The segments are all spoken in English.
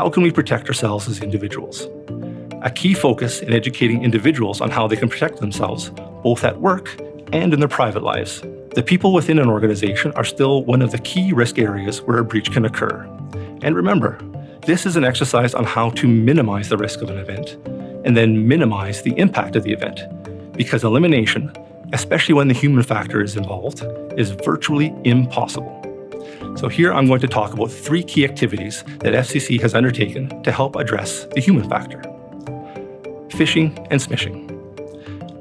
how can we protect ourselves as individuals? A key focus in educating individuals on how they can protect themselves, both at work and in their private lives. The people within an organization are still one of the key risk areas where a breach can occur. And remember, this is an exercise on how to minimize the risk of an event and then minimize the impact of the event, because elimination, especially when the human factor is involved, is virtually impossible. So here I'm going to talk about 3 key activities that FCC has undertaken to help address the human factor. Phishing and smishing.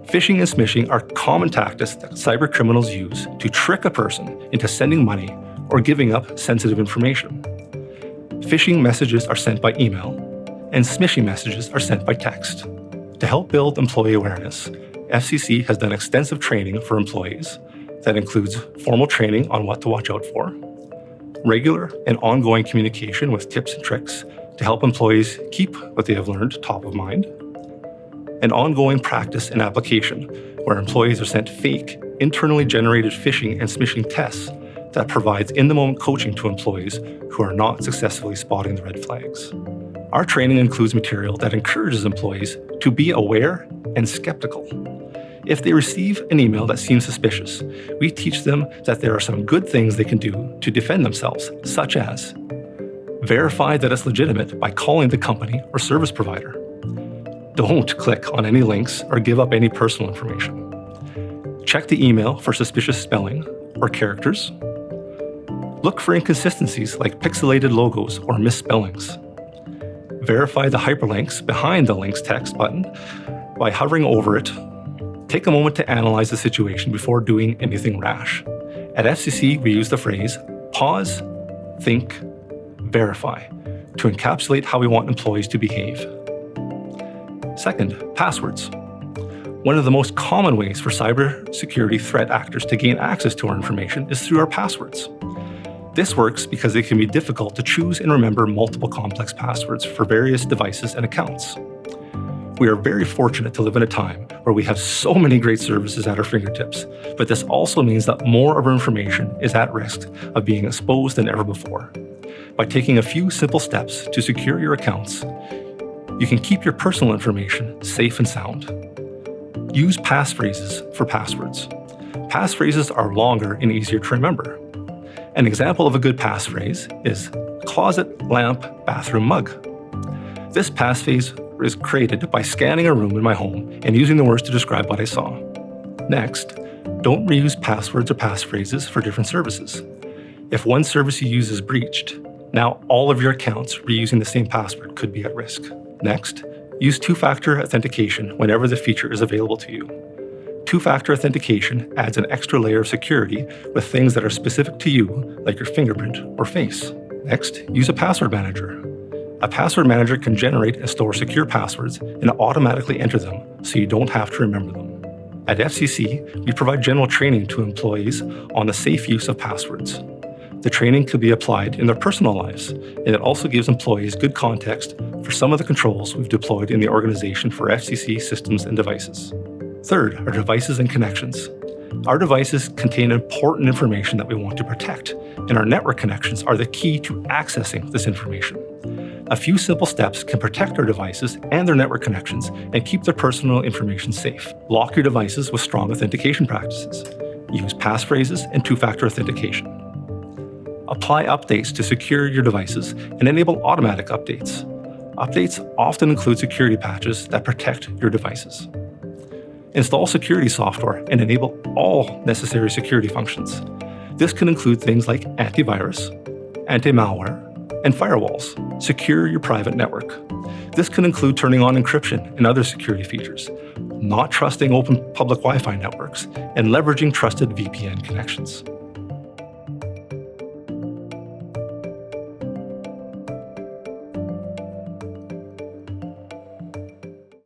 Phishing and smishing are common tactics that cyber criminals use to trick a person into sending money or giving up sensitive information. Phishing messages are sent by email, and smishing messages are sent by text. To help build employee awareness, FCC has done extensive training for employees that includes formal training on what to watch out for, regular and ongoing communication with tips and tricks to help employees keep what they have learned top of mind, and ongoing practice and application where employees are sent fake, internally generated phishing and smishing tests that provides in-the-moment coaching to employees who are not successfully spotting the red flags. Our training includes material that encourages employees to be aware and skeptical. If they receive an email that seems suspicious, we teach them that there are some good things they can do to defend themselves, such as verify that it's legitimate by calling the company or service provider. Don't click on any links or give up any personal information. Check the email for suspicious spelling or characters. Look for inconsistencies like pixelated logos or misspellings. Verify the hyperlinks behind the links text button by hovering over it. Take a moment to analyze the situation before doing anything rash. At FCC, we use the phrase pause, think, verify to encapsulate how we want employees to behave. Second, passwords. One of the most common ways for cybersecurity threat actors to gain access to our information is through our passwords. This works because it can be difficult to choose and remember multiple complex passwords for various devices and accounts. We are very fortunate to live in a time where we have so many great services at our fingertips, but this also means that more of our information is at risk of being exposed than ever before. By taking a few simple steps to secure your accounts, you can keep your personal information safe and sound. Use passphrases for passwords. Passphrases are longer and easier to remember. An example of a good passphrase is closet, lamp, bathroom mug. This passphrase is created by scanning a room in my home and using the words to describe what I saw. Next, don't reuse passwords or passphrases for different services. If one service you use is breached, now all of your accounts reusing the same password could be at risk. Next, use two-factor authentication whenever the feature is available to you. Two-factor authentication adds an extra layer of security with things that are specific to you, like your fingerprint or face. Next, use a password manager. A password manager can generate and store secure passwords and automatically enter them so you don't have to remember them. At FCC, we provide general training to employees on the safe use of passwords. The training could be applied in their personal lives, and it also gives employees good context for some of the controls we've deployed in the organization for FCC systems and devices. Third are devices and connections. Our devices contain important information that we want to protect, and our network connections are the key to accessing this information. A few simple steps can protect our devices and their network connections and keep their personal information safe. Lock your devices with strong authentication practices. Use passphrases and two-factor authentication. Apply updates to secure your devices and enable automatic updates. Updates often include security patches that protect your devices. Install security software and enable all necessary security functions. This can include things like antivirus, anti-malware, and firewalls. Secure your private network. This can include turning on encryption and other security features, not trusting open public Wi-Fi networks, and leveraging trusted VPN connections.